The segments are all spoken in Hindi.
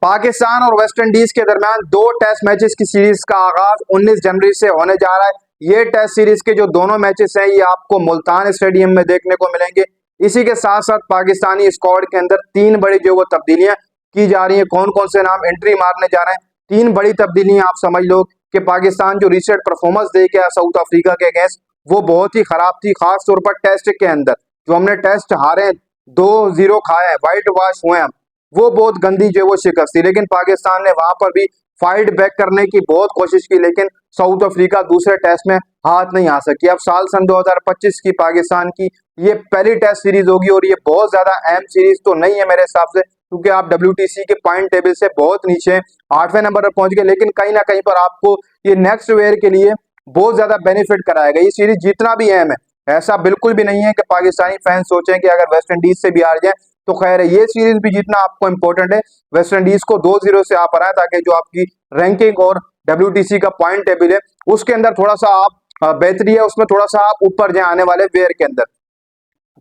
पाकिस्तान और वेस्ट इंडीज के दरमियान दो टेस्ट मैचेस की सीरीज का आगाज 19 जनवरी से होने जा रहा है। ये टेस्ट सीरीज के जो दोनों मैचेस हैं ये आपको मुल्तान स्टेडियम में देखने को मिलेंगे। इसी के साथ साथ पाकिस्तानी स्क्वाड के अंदर तीन बड़ी जो वो तब्दीलियां की जा रही हैं। कौन कौन से नाम एंट्री मारने जा रहे हैं? तीन बड़ी तब्दीलियां आप समझ लो कि पाकिस्तान जो रिसेंट परफॉर्मेंस दे के साउथ अफ्रीका के अगेंस्ट वो बहुत ही खराब थी। खास तौर पर टेस्ट के अंदर जो हमने टेस्ट हारे हैं, 2-0 खाए हैं, व्हाइट वॉश हुए हैं, वो बहुत गंदी जो वो शिकस्त थी। लेकिन पाकिस्तान ने वहां पर भी फाइट बैक करने की बहुत कोशिश की, लेकिन साउथ अफ्रीका दूसरे टेस्ट में हाथ नहीं आ सकी। अब साल सन 2025 की पाकिस्तान की ये पहली टेस्ट सीरीज होगी और ये बहुत ज्यादा अहम सीरीज तो नहीं है मेरे हिसाब से, क्योंकि आप WTC के पॉइंट टेबल से बहुत नीचे 8वें नंबर पर पहुंच गए। लेकिन कहीं ना कहीं पर आपको ये नेक्स्ट वेयर के लिए बहुत ज्यादा बेनिफिट कराएगा। ये सीरीज जीतना भी अहम है। ऐसा बिल्कुल भी नहीं है कि पाकिस्तानी फैंस सोचें कि अगर वेस्ट इंडीज से भी हार जाए तो खैर है, ये सीरीज भी जीतना आपको इंपॉर्टेंट है। वेस्ट इंडीज को 2-0 से आप हराएं ताकि जो आपकी रैंकिंग और WTC का पॉइंट टेबल है उसके अंदर थोड़ा सा आप बेहतरी है, उसमें थोड़ा सा आप ऊपर जाए आने वाले वेयर के अंदर।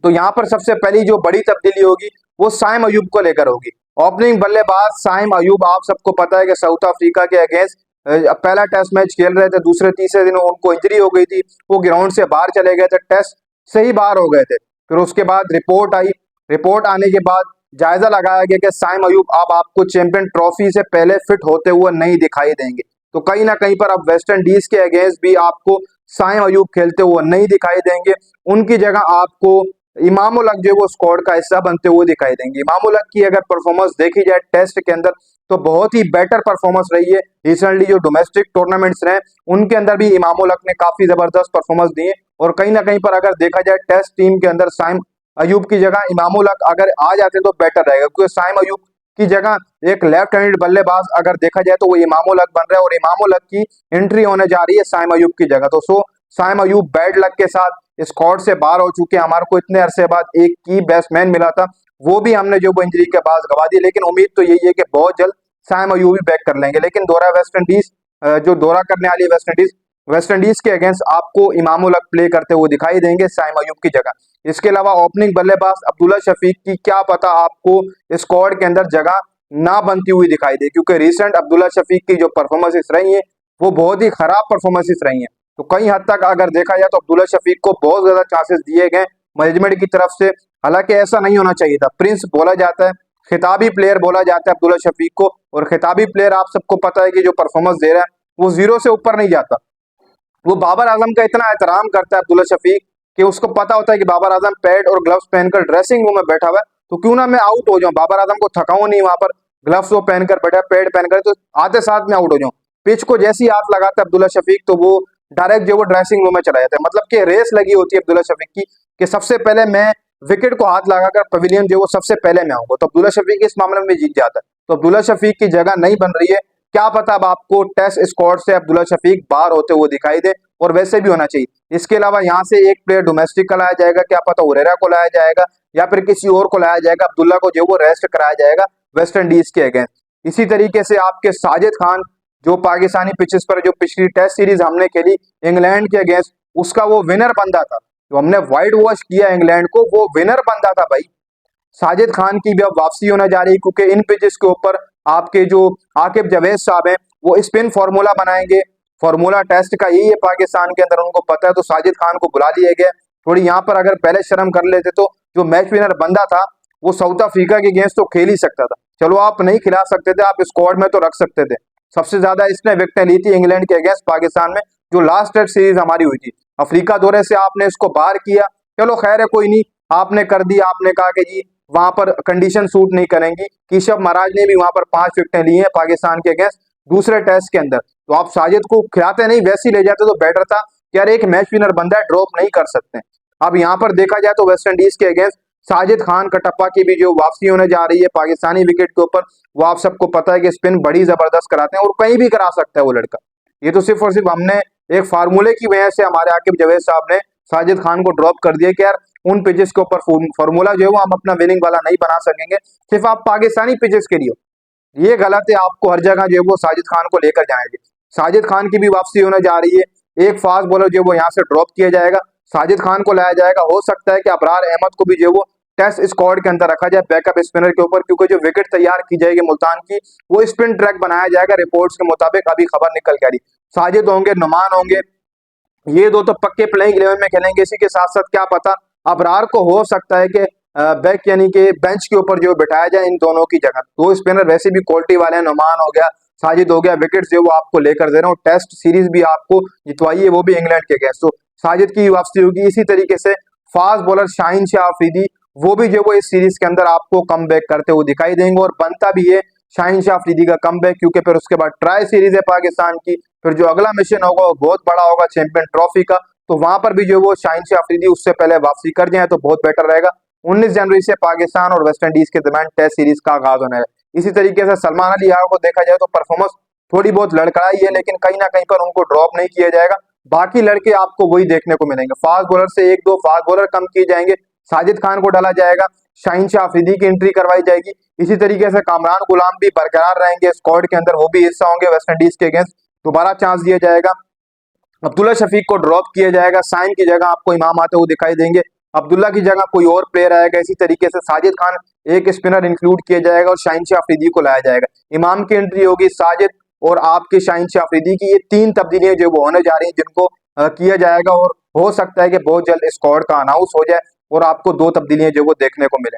तो यहाँ पर सबसे पहली जो बड़ी तब्दीली होगी वो साइम अयूब को लेकर होगी। ओपनिंग बल्लेबाज साइम अयूब, आप सबको पता है कि साउथ अफ्रीका के अगेंस्ट पहला टेस्ट मैच खेल रहे थे, दूसरे तीसरे दिन उनको इंजरी हो गई थी, वो ग्राउंड से बाहर चले गए थे, टेस्ट से ही बाहर हो गए थे। फिर उसके बाद रिपोर्ट आई, रिपोर्ट आने के बाद जायजा लगाया गया कि साइम अयूब अब आपको चैंपियन ट्रॉफी से पहले फिट होते हुए नहीं दिखाई देंगे। तो कहीं ना कहीं पर अब वेस्ट इंडीज के अगेंस्ट भी आपको साइम अयूब खेलते हुए नहीं दिखाई देंगे। उनकी जगह आपको इमाम उल हक जो वो स्क्वाड का हिस्सा बनते हुए दिखाई देंगे। इमाम उल हक की अगर परफॉर्मेंस देखी जाए टेस्ट के अंदर तो बहुत ही बेटर परफॉर्मेंस रही है। रिसेंटली जो डोमेस्टिक टूर्नामेंट्स रहे उनके अंदर भी इमाम उल हक ने काफी जबरदस्त परफॉर्मेंस दी है। और कहीं ना कहीं पर अगर देखा जाए टेस्ट टीम के अंदर साइम अयूब की जगह इमाम उल हक अगर आ जाते तो बेटर रहेगा, क्योंकि साइम अयूब की जगह एक लेफ्ट हैंडेड बल्लेबाज अगर देखा जाए तो वो इमाम उल हक बन रहा है और इमाम उल हक की एंट्री होने जा रही है साइम अयूब की जगह। तो साइम अयूब बैड लक के साथ स्क्वाड से बाहर हो चुके हैं। हमारे को इतने अरसे बाद एक की बैट्समैन मिला था, वो भी हमने जो वो इंजरी के बाद गवा दी। लेकिन उम्मीद तो यही है कि बहुत जल्द साइम अयूब भी बैक कर लेंगे। लेकिन दौरा वेस्ट इंडीज जो दौरा करने वाली है वेस्ट इंडीज के अगेंस्ट आपको इमाम उल हक प्ले करते हुए दिखाई देंगे साइम अयूब की जगह। इसके अलावा ओपनिंग बल्लेबाज अब्दुल्ला शफीक की क्या पता आपको स्क्वाड के अंदर जगह ना बनती हुई दिखाई दे, क्योंकि रिसेंट अब्दुल्ला शफीक की जो परफॉर्मेंसेस रही है वो बहुत ही खराब परफॉर्मेंसेस रही है। तो कई हद तक अगर देखा जाए तो अब्दुल्ला शफीक को बहुत ज्यादा चांसेस दिए गए मैनेजमेंट की तरफ से, हालांकि ऐसा नहीं होना चाहिए था। प्रिंस बोला जाता है, खिताबी प्लेयर बोला जाता है अब्दुल्ला शफीक को, और खिताबी प्लेयर आप सबको पता है कि जो परफॉर्मेंस दे रहा है वो 0 से ऊपर नहीं जाता। वो बाबर आजम का इतना एहतराम करता है अब्दुल्ला शफीक कि उसको पता होता है कि बाबर आजम पैड और ग्लव्स पहनकर ड्रेसिंग रूम में बैठा हुआ है, तो क्यों ना मैं आउट हो जाऊं, बाबर आजम को थकाऊं नहीं, वहां पर ग्लव्स वो पहनकर बैठा, पैड पहनकर, तो आते साथ में आउट हो जाऊं। पिच को जैसी हाथ लगाता है अब्दुल्ला शफीक तो वो डायरेक्ट जो वो ड्रेसिंग रूम में चला जाता है। मतलब कि रेस लगी होती है अब्दुल्ला शफीक की कि सबसे पहले मैं विकेट को हाथ लगाकर पवेलियन जो वो सबसे पहले मैं आऊंगा। तो अब्दुल्ला शफीक इस मामले में जीत जाता है। तो अब्दुल्ला शफीक की जगह नहीं बन रही है। क्या पता अब आपको टेस्ट स्क्वाड से अब्दुल्ला शफीक बाहर होते हुए दिखाई दे, और वैसे भी होना चाहिए। इसके अलावा यहाँ से एक प्लेयर डोमेस्टिक का लाया जाएगा, क्या पता उरेरा को लाया जाएगा या फिर किसी और को लाया जाएगा। अब्दुल्ला को जो वो रेस्ट कराया जाएगा वेस्ट इंडीज के अगेंस्ट। इसी तरीके से आपके साजिद खान जो पाकिस्तानी पिचेस पर जो पिछली टेस्ट सीरीज हमने खेली इंग्लैंड के अगेंस्ट, उसका वो विनर बंदा था, जो हमने व्हाइट वॉश किया इंग्लैंड को, वो विनर बंदा था भाई। साजिद खान की भी अब वापसी होने जा रही है, क्योंकि इन पिचेस के ऊपर आपके जो आकिब जावेद साहब हैं वो स्पिन फार्मूला बनाएंगे। फार्मूला टेस्ट का यही है पाकिस्तान के अंदर, उनको पता है। तो साजिद खान को बुला लिया गया। थोड़ी यहाँ पर अगर पहले शर्म कर लेते तो जो मैच विनर बंदा था वो साउथ अफ्रीका के अगेंस्ट तो खेल ही सकता था। चलो आप नहीं खिला सकते थे, आप स्क्वाड में तो रख सकते थे। सबसे ज्यादा इसने विकेटें ली थी इंग्लैंड के अगेंस्ट पाकिस्तान में, जो लास्ट टेस्ट सीरीज हमारी हुई थी। अफ्रीका दौरे से आपने इसको बाहर किया, चलो खैर है, कोई नहीं, आपने कर दिया। आपने कहा कि जी वहां पर कंडीशन सूट नहीं करेंगी। केशव महाराज ने भी वहां पर 5 विकेटें ली हैं पाकिस्तान के अगेंस्ट दूसरे टेस्ट के अंदर। तो आप साजिद को खिलाते नहीं, वैसे ही ले जाते तो बेटर था। यार एक मैच विनर बंदा है, ड्रॉप नहीं कर सकते। अब यहाँ पर देखा जाए तो वेस्ट इंडीज के अगेंस्ट साजिद खान कटप्पा की भी जो वापसी होने जा रही है पाकिस्तानी विकेट के ऊपर, वो आप सबको पता है कि स्पिन बड़ी जबरदस्त कराते हैं और कहीं भी करा सकता है वो लड़का। ये तो सिर्फ और सिर्फ हमने एक फार्मूले की वजह से हमारे आकिब जावेद साहब ने साजिद खान को ड्रॉप कर दिया कि यार उन पिचेस के ऊपर फार्मूला जो है वो हम अपना विनिंग वाला नहीं बना सकेंगे, सिर्फ आप पाकिस्तानी पिचेस के लिए। ये गलत है, आपको हर जगह जो है वो साजिद खान को लेकर जाएंगे। साजिद खान की भी वापसी होने जा रही है। एक फास्ट बॉलर जो वो यहाँ से ड्रॉप किया जाएगा, साजिद खान को लाया जाएगा। हो सकता है कि अबरार अहमद को भी जो वो टेस्ट स्क्वाड के अंदर रखा जाए बैकअप स्पिनर के ऊपर, क्योंकि जो विकेट तैयार की जाएगी मुल्तान की वो स्पिन ट्रैक बनाया जाएगा रिपोर्ट्स के मुताबिक, अभी खबर निकल के आ रही। साजिद होंगे, नुमान होंगे, ये दो तो पक्के प्लेइंग 11 में खेलेंगे। इसी के साथ साथ क्या पता अबरार को हो सकता है कि बैक यानी कि बेंच के ऊपर जो बिठाया जाए इन दोनों की जगह। दो स्पिनर वैसे भी क्वालिटी वाले हैं, नुमान हो गया, साजिद हो गया, विकेट जो वो आपको लेकर दे रहे हो। टेस्ट सीरीज भी आपको जितवाई है, वो भी इंग्लैंड के अगेंस्ट। तो साजिद की वापसी होगी। इसी तरीके से फास्ट बॉलर शाहीन शाह अफरीदी वो भी जो वो इस सीरीज के अंदर आपको कम करते हुए दिखाई देंगे, और बनता भी है शाहीन शाह अफरीदी का कम, क्योंकि फिर उसके बाद ट्राई सीरीज है पाकिस्तान की, फिर जो अगला मिशन होगा वो बहुत बड़ा होगा चैंपियन ट्रॉफी का। तो वहां पर भी जो वो शाहीन शाह अफरीदी उससे पहले वापसी कर जाए तो बहुत बेटर रहेगा। 19 जनवरी से पाकिस्तान और वेस्ट इंडीज के दरमियान टेस्ट सीरीज का आगाज होना है। इसी तरीके से सलमान अली यार को देखा जाए तो परफॉर्मेंस थोड़ी बहुत लड़खड़ाई है, लेकिन कहीं ना कहीं पर उनको ड्रॉप नहीं किया जाएगा। बाकी लड़के आपको वही देखने को मिलेंगे। फास्ट बॉलर से एक दो फास्ट बॉलर कम किए जाएंगे, साजिद खान को डाला जाएगा, शाहीन शाह अफरीदी की एंट्री करवाई जाएगी। इसी तरीके से कामरान गुलाम भी बरकरार रहेंगे स्क्वाड के अंदर, वो भी हिस्सा होंगे वेस्ट इंडीज के अगेंस्ट, दोबारा चांस दिया जाएगा। अब्दुल्ला शफीक को ड्रॉप किया जाएगा, साइम की जगह आपको इमाम आते हुए दिखाई देंगे, अब्दुल्ला की जगह कोई और प्लेयर आएगा। इसी तरीके से साजिद खान एक स्पिनर इंक्लूड किया जाएगा और शाहीन शाह अफरीदी को लाया जाएगा। इमाम की एंट्री होगी, साजिद और आपके शाहीन शाह अफरीदी की। ये तीन तब्दीलियां जो वो होने जा रही हैं जिनको किया जाएगा, और हो सकता है कि बहुत जल्द स्क्वाड का अनाउंस हो जाए और आपको दो तब्दीलियां जो वो देखने को मिले।